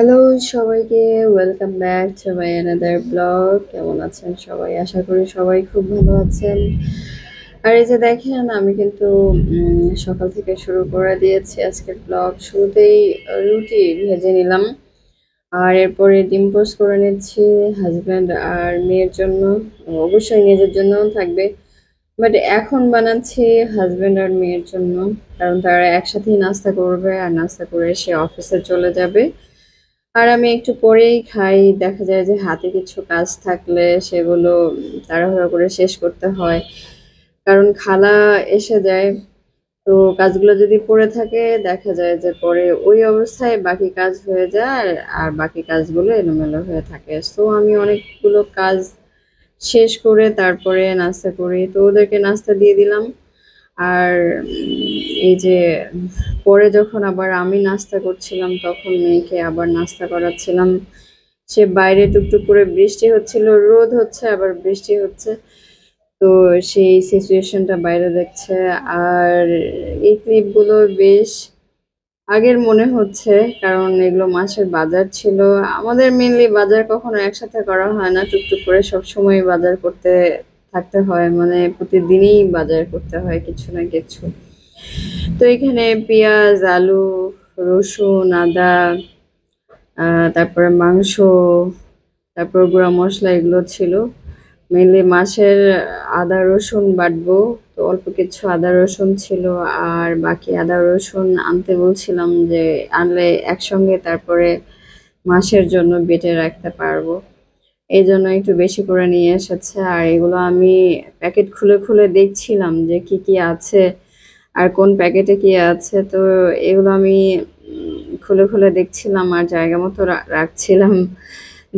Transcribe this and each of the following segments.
Hello সবাইকে, welcome back to my another blog. কেমন আছেন সবাই? আশা করি সবাই খুব ভালো আছেন। আর এই যে দেখেন, আমি কিন্তু সকাল থেকে শুরু করে দিয়েছি আজকের ব্লগ। শুরুতেই রুটি ভেজে নিলাম, আর এরপরে ডিম পোস্ট করে নিচ্ছি হাজব্যান্ড আর মেয়ের জন্য। অবশ্যই নিজের জন্যও থাকবে, বাট এখন বানাচ্ছি হাজব্যান্ড আর মেয়ের জন্য, কারণ তারা একসাথেই নাস্তা করবে আর নাস্তা করে সে অফিসে চলে যাবে। আর আমি একটু পরেই খাই। দেখা যায় যে হাতে কিছু কাজ থাকলে সেগুলো তাড়াহুড়ো করে শেষ করতে হয়। কারণ খালা এসে যায়। তো কাজগুলো যদি পড়ে থাকে, দেখা যায় যে পরে ওই অবস্থায় বাকি কাজ হয়ে যায়, আর বাকি কাজগুলো এলোমেলো হয়ে থাকে। সো আমি অনেকগুলো কাজ শেষ করে তারপরে নাস্তা করি। তো ওদেরকে নাস্তা দিয়ে দিলাম। আর এই যে পরে যখন আবার আমি নাস্তা করছিলাম, তখন মেয়েকে আবার নাস্তা করাচ্ছিলাম। সে বাইরে টুকটুক করে বৃষ্টি হচ্ছিল, রোদ হচ্ছে আবার বৃষ্টি হচ্ছে। তো সেই সিচুয়েশনটা বাইরে দেখছে। আর এই ক্লিপগুলো বেশ আগের মনে হচ্ছে, কারণ এগুলো মাসের বাজার ছিল। আমাদের মেনলি বাজার কখনো একসাথে করা হয় না, টুকটুক করে সবসময় বাজার করতে থাকতে হয়, মানে প্রতিদিনই বাজার করতে হয় কিছু না কিছু। তো এখানে পেঁয়াজ, আলু, রসুন, আদা, তারপরে মাংস, তারপর গুঁড়া মশলা এগুলো ছিল। মেনলি মাছের আদা রসুন বাটবো, তো অল্প কিছু আদা রসুন ছিল। আর বাকি আদা রসুন আনতে বলছিলাম, যে আনলে একসঙ্গে তারপরে মাছের জন্য বেটে রাখতে পারবো। এই জন্য একটু বেশি করে নিয়ে এসেছে। আর এগুলো আমি প্যাকেট খুলে খুলে দেখছিলাম যে কি কি আছে আর কোন প্যাকেটে কি আছে। তো এগুলো আমি খুলে খুলে দেখছিলাম আর জায়গা মতো রাখছিলাম।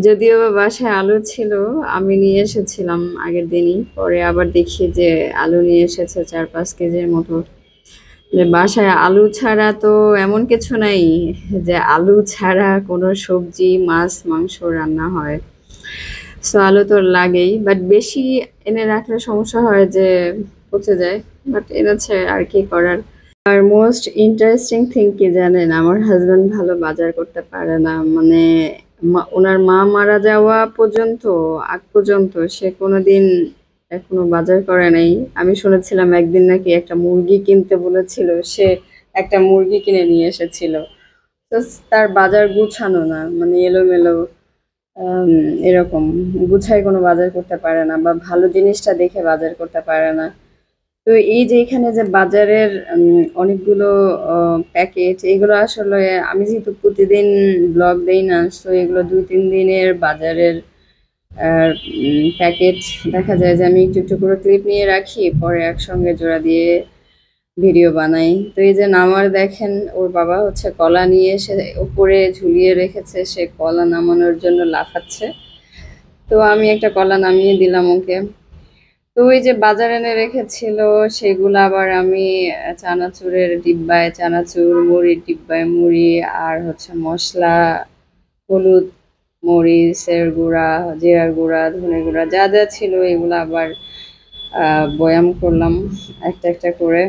যদিও বা বাসায় আলু ছিল, আমি নিয়ে এসেছিলাম আগের দিনই। পরে আবার দেখি যে আলু নিয়ে এসেছে 4-5 কেজির মতো। যে বাসায় আলু ছাড়া তো এমন কিছু নাই যে আলু ছাড়া কোনো সবজি, মাছ, মাংস রান্না হয়। সো আলু তো লাগেই, বাট বেশি এনে রাখলে সমস্যা হয় যে পচে যায়। বাট এনেছে, আর কি করার। আর মোস্ট ইন্টারেস্টিং থিং কি জানেন, আমার হাজবেন্ড ভালো বাজার করতে পারে না। মানে ওনার মা মারা যাওয়া পর্যন্ত, আগ পর্যন্ত সে কোনোদিন এখনো বাজার করে নাই। আমি শুনেছিলাম একদিন নাকি একটা মুরগি কিনতে বলেছিল, সে একটা মুরগি কিনে নিয়ে এসেছিল। তো তার বাজার গুছানো না, মানে এলোমেলো। আম এরকম গুছায় কোনো বাজার করতে পারে না, বা ভালো জিনিসটা দেখে বাজার করতে পারে না। তো এই যে এখানে যে বাজারের অনেকগুলো প্যাকেট, এগুলো আসলে আমি যেহেতু প্রতিদিন ব্লগ দেই না, সো এগুলো 2-3 দিনের বাজারের প্যাকেট। দেখা যায় যে আমি একটু একটু করে ক্লিপ নিয়ে রাখি, পরে একসঙ্গে জোড়া দিয়ে ভিডিও বানাই। তো এই যে নামার দেখেন, ওর বাবা হচ্ছে কলা নিয়ে এসে উপরে ঝুলিয়ে রেখেছে, সে কলা নামানোর জন্য লাফাচ্ছে। তো আমি একটা কলা নামিয়ে দিলাম ওকে। তো ওই যে বাজার এনে রেখেছিল, সেগুলো আবার আমি চানাচুরের ডিব্বায় চানাচুর, মুড়ির ডিব্বায় মুড়ি, আর হচ্ছে মশলা, হলুদ, মরিচের গুঁড়া, জিরার গুঁড়া, ধনে গুঁড়া, যা যা ছিল এগুলো আবার বয়াম করলাম একটা একটা করে।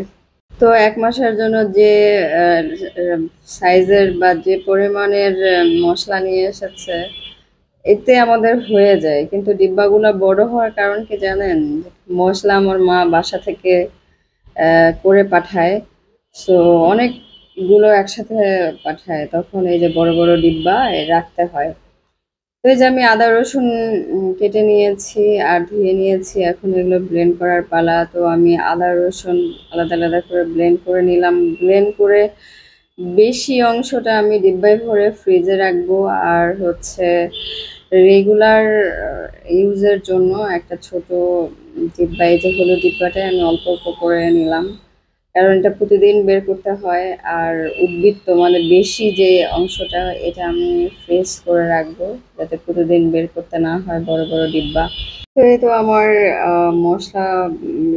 তো 1 মাসের জন্য যে সাইজের বা যে পরিমাণের মশলা নিয়ে এসেছে, এতে আমাদের হয়ে যায়। কিন্তু ডিব্বাগুলা বড় হওয়ার কারণ কি জানেন? মসলা আমার মা বাসা থেকে করে পাঠায়। সো অনেকগুলো একসাথে পাঠায়। তখন এই যে বড়, বড় ডিব্বায় রাখতে হয়। তো এই যে আমি আদা রসুন কেটে নিয়েছি আর ধুয়ে নিয়েছি। এখন এগুলো ব্লেন্ড করার পালা। তো আমি আদা রসুন আলাদা, আলাদা করে ব্লেন্ড করে নিলাম। ব্লেন্ড করে বেশি অংশটা আমি ডিব্বায় ভরে ফ্রিজে রাখবো। আর হচ্ছে রেগুলার ইউজের জন্য একটা ছোট ডিব্বা, এই যে হলুদ ডিব্বাটায় আমি অল্প অল্প করে নিলাম। কারণ এটা প্রতিদিন বের করতে হয়। আর উদ্বৃত্ত মানে বেশি যে অংশটা, এটা আমি ফ্রিজ করে রাখবো, যাতে প্রতিদিন বের করতে না হয় বড় বড় ডিব্বা। তো এই তো আমার মশলা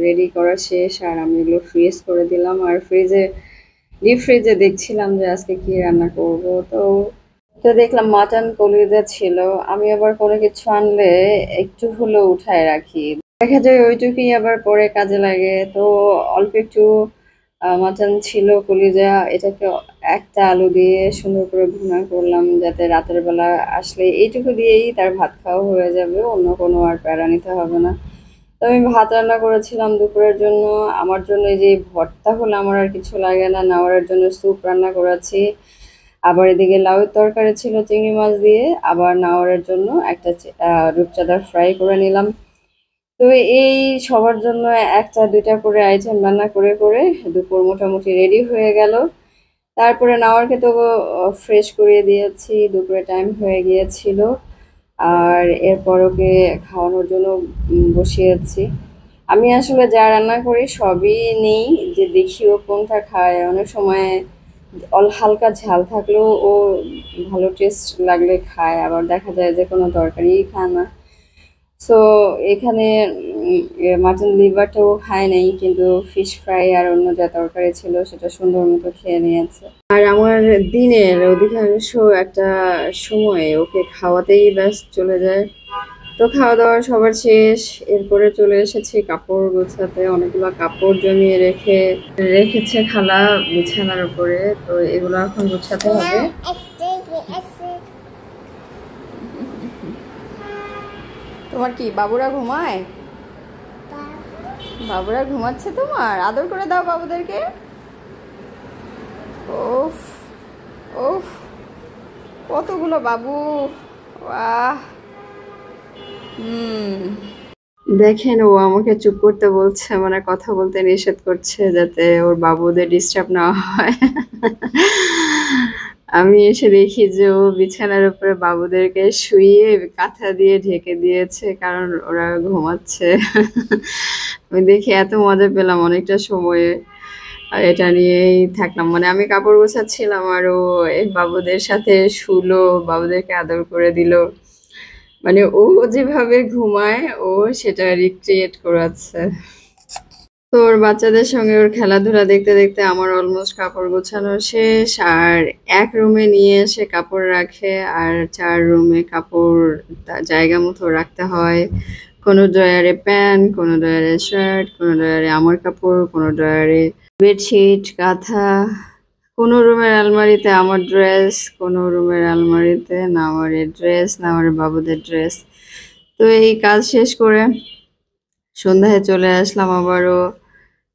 রেডি করা শেষ, আর আমি এগুলো ফ্রিজ করে দিলাম। আর ডিপ ফ্রিজে দেখছিলাম যে আজকে কি রান্না করব। তো তো দেখলাম মাটন কলিজা ছিল। আমি আবার কোনো কিছু আনলে একটু হলেও উঠায় রাখি, দেখা যায় ওইটুকুই আবার পরে কাজে লাগে। তো অল্প একটু মাটন ছিল, কলিজা, এটাকে একটা আলু দিয়ে সুন্দর করে ভুনা করলাম, যাতে রাতের বেলা আসলে এইটুকু দিয়েই তার ভাত খাওয়া হয়ে যাবে, অন্য কোনো আর প্যারা নিতে হবে না। তো আমি ভাত রান্না করেছিলাম দুপুরের জন্য। আমার জন্য এই যে ভর্তা হলে আমার আর কিছু লাগে না, নাওয়ারের জন্য স্যুপ রান্না করেছি। আবার এদিকে লাউয়ের তরকারি ছিল চিংড়ি মাছ দিয়ে, আবার নাওয়ারের জন্য একটা রূপচাঁদা ফ্রাই করে নিলাম। তো এই সবার জন্য একটা দুইটা করে আইটেম রান্না করে করে দুপুর মোটামুটি রেডি হয়ে গেল। তারপরে নাওয়ারকে তো ফ্রেশ করিয়ে দিয়েছি, দুপুরে টাইম হয়ে গিয়েছিল। আর এরপর ওকে খাওয়ানোর জন্য বসিয়েছি। আমি আসলে যা রান্না করি সবই নেই, যে দেখি ও কোনটা খায়। অনেক সময় হালকা ঝাল থাকলেও ও ভালো টেস্ট লাগলে খায়, আবার দেখা যায় যে কোনো তরকারিই খায় না। সো এখানে মাটন লিভারটাও খায় নাই, কিন্তু ফিশ ফ্রাই আর অন্য যা তরকারি ছিল সেটা সুন্দর মতো খেয়ে নিয়েছে। আর আমার দিনের অধিকাংশ একটা সময় ওকে খাওয়াতেই ব্যস্ত চলে যায়। তো খাওয়া দাওয়া সবার শেষ, এরপরে চলে এসেছি কাপড় গোছাতে। অনেকগুলো কাপড় জমিয়ে রেখেছে খালা বিছানার উপরে, তো এগুলো এখন গোছাতে হবে। তোমার কি বাবুরা ঘুমায়? বাবুরা ঘুমাচ্ছে তোমার? আদর করে দাও বাবুদেরকে। ওফ ওফ, কতগুলো বাবু! বাহ! দেখেন, ও আমাকে চুপ করতে বলছে, মানে কথা বলতে নিষেধ করছে, যাতে ওর বাবুদের ডিস্টার্ব না হয়। আমি এসে দেখি যে ও বিছানার উপরে বাবুদেরকে শুইয়ে কাঁথা দিয়ে ঢেকে দিয়েছে, কারণ ওরা ঘুমাচ্ছে। আমি দেখে এত মজা পেলাম অনেকটা সময়ে। আর এটা নিয়েই থাকলাম, মানে আমি কাপড় গোছাচ্ছিলাম আর ও এই বাবুদের সাথে শুলো, বাবুদেরকে আদর করে দিল। মানে ও যেভাবে ঘুমায় ও সেটা রিক্রিয়েট করাচ্ছে। তো ওর বাচ্চাদের সঙ্গে ওর খেলাধুলা দেখতে দেখতে আমার অলমোস্ট কাপড় গোছানো শেষ। আর এক রুমে নিয়ে এসে কাপড় রাখে, আর 4 রুমে কাপড় জায়গা মতো রাখতে হয়। কোনো ড্রয়ারে প্যান্ট, কোনো ড্রয়ারে শার্ট, কোনো ড্রয়ারে আমার কাপড়, কোনো ড্রয়ারে বেডশিট, কাঁথা। কোনো রুমের আলমারিতে আমার ড্রেস, কোনো রুমের আলমারিতে নাওয়ারের ড্রেস, নাওয়ারের বাবুদের ড্রেস। তো এই কাজ শেষ করে সন্ধ্যায় চলে আসলাম আবারও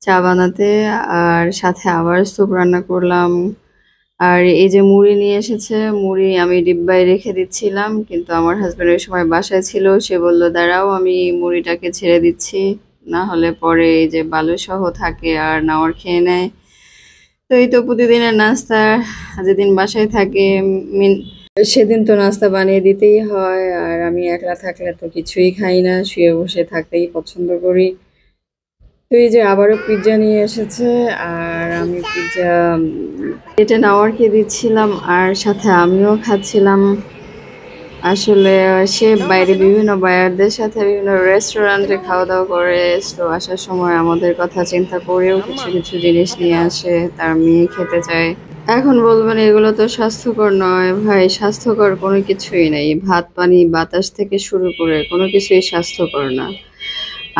চা বানাতে, আর সাথে আবার স্যুপ রান্না করলাম। আর এই যে মুড়ি নিয়ে এসেছে, মুড়ি আমি ডিব্বায় রেখে দিচ্ছিলাম, কিন্তু আমার হাজব্যান্ড ওই সময় বাসায় ছিল। সে বলল, দাঁড়াও আমি মুড়িটাকে ছেড়ে দিচ্ছি, না হলে পরে এই যে বালু সহ থাকে আর নাওয়ার খেয়ে নেয়। তো এই তো প্রতিদিনের নাস্তা, যেদিন বাসায় থাকে সেদিন তো নাস্তা বানিয়ে দিতেই হয়। আর আমি একলা থাকলে তো কিছুই খাই না, শুয়ে বসে থাকতেই পছন্দ করি। তো এই যে আবারও পিৎজা নিয়ে এসেছে, আর আমি পিৎজা এটা নাওয়ারকে দিচ্ছিলাম, আর সাথে আমিও খাচ্ছিলাম। আসলে সে বাইরে বিভিন্ন বায়ারদের সাথে বিভিন্ন রেস্টুরেন্টে খাওয়া দাওয়া করে, তো আসার সময় আমাদের কথা চিন্তা করেও কিছু কিছু জিনিস নিয়ে আসে, তার মেয়ে খেতে চায়। এখন বলবেন এগুলো তো স্বাস্থ্যকর নয়। ভাই, স্বাস্থ্যকর কোনো কিছুই নেই। ভাত পানি বাতাস থেকে শুরু করে কোনো কিছুই স্বাস্থ্যকর না।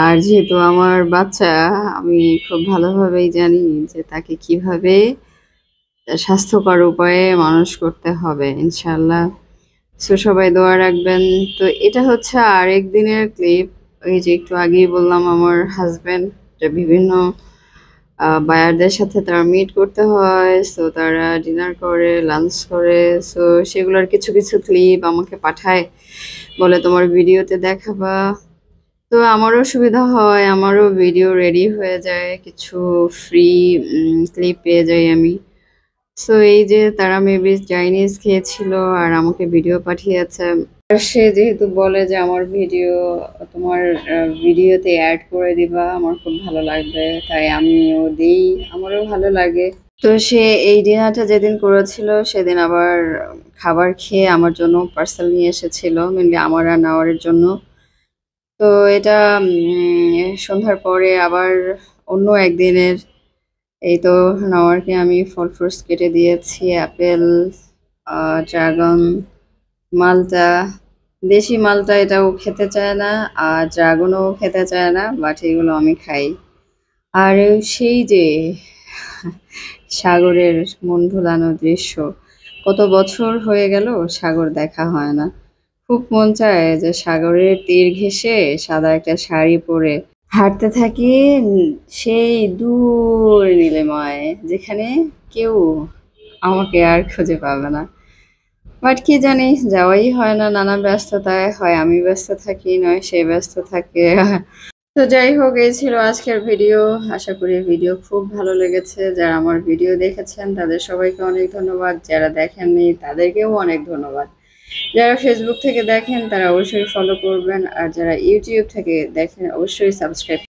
আর যেহেতু আমার বাচ্চা, আমি খুব ভালোভাবেই জানি যে তাকে কিভাবে স্বাস্থ্যকর উপায়ে মানুষ করতে হবে, ইনশাল্লাহ। সো সবাই দোয়া রাখবেন। তো এটা হচ্ছে আরেক দিনের ক্লিপ। এই যে একটু আগেই বললাম আমার হাজবেন্ড বিভিন্ন বায়ারদের সাথে তারা মিট করতে হয়, সো তারা ডিনার করে, লাঞ্চ করে। সো সেগুলোর কিছু কিছু ক্লিপ আমাকে পাঠায়, বলে তোমার ভিডিওতে দেখাবা। তো আমারও সুবিধা হয়, আমারও ভিডিও রেডি হয়ে যায়, কিছু ফ্রি ক্লিপ পেয়ে যাই আমি। সো এই যে তারা মেবি চাইনিজ খেয়েছিল আর আমাকে ভিডিও পাঠিয়েছে। আর সে যেহেতু বলে যে আমার ভিডিও তোমার ভিডিওতে অ্যাড করে দিবা, আমার খুব ভালো লাগবে, তাই আমিও দিই, আমারও ভালো লাগে। তো সে এই ডিনারটা যেদিন করেছিল সেদিন আবার খাবার খেয়ে আমার জন্য পার্সেল নিয়ে এসেছিল, মেনলি আমার আর নাওয়ারের জন্য। তো এটা সন্ধ্যার পরে আবার অন্য একদিনের। এই তো নাওয়ারকে আমি ফল ফ্রুটস কেটে দিয়েছি, অ্যাপেল, ড্রাগন, মালটা। দেশি মালটা এটাও খেতে চায় না, আর ড্রাগনও খেতে চায় না, বাট এগুলো আমি খাই। আর সেই যে সাগরের মন ভোলানো দৃশ্য। কত বছর হয়ে গেল সাগর দেখা হয় না। খুব মন চায় যে সাগরের তীর ঘেঁষে সাদা একটা শাড়ি পরে হাঁটতে থাকি সেই দূর নীলিমায়, যেখানে কেউ আমাকে আর খুঁজে পাবে না। বাট কি জানি, যাওয়াই হয় না নানা ব্যস্ততায়। হয় আমি ব্যস্ত থাকি, নয় সে ব্যস্ত থাকে। তো যাই হোক, এই ছিল আজকের ভিডিও। আশা করি ভিডিও খুব ভালো লেগেছে। যারা আমার ভিডিও দেখেছেন তাদের সবাইকে অনেক ধন্যবাদ। যারা দেখেননি তাদেরকেও অনেক ধন্যবাদ। যারা ফেসবুক থেকে দেখেন তারা অবশ্যই ফলো করবেন, আর যারা ইউটিউব থেকে দেখেন অবশ্যই সাবস্ক্রাইব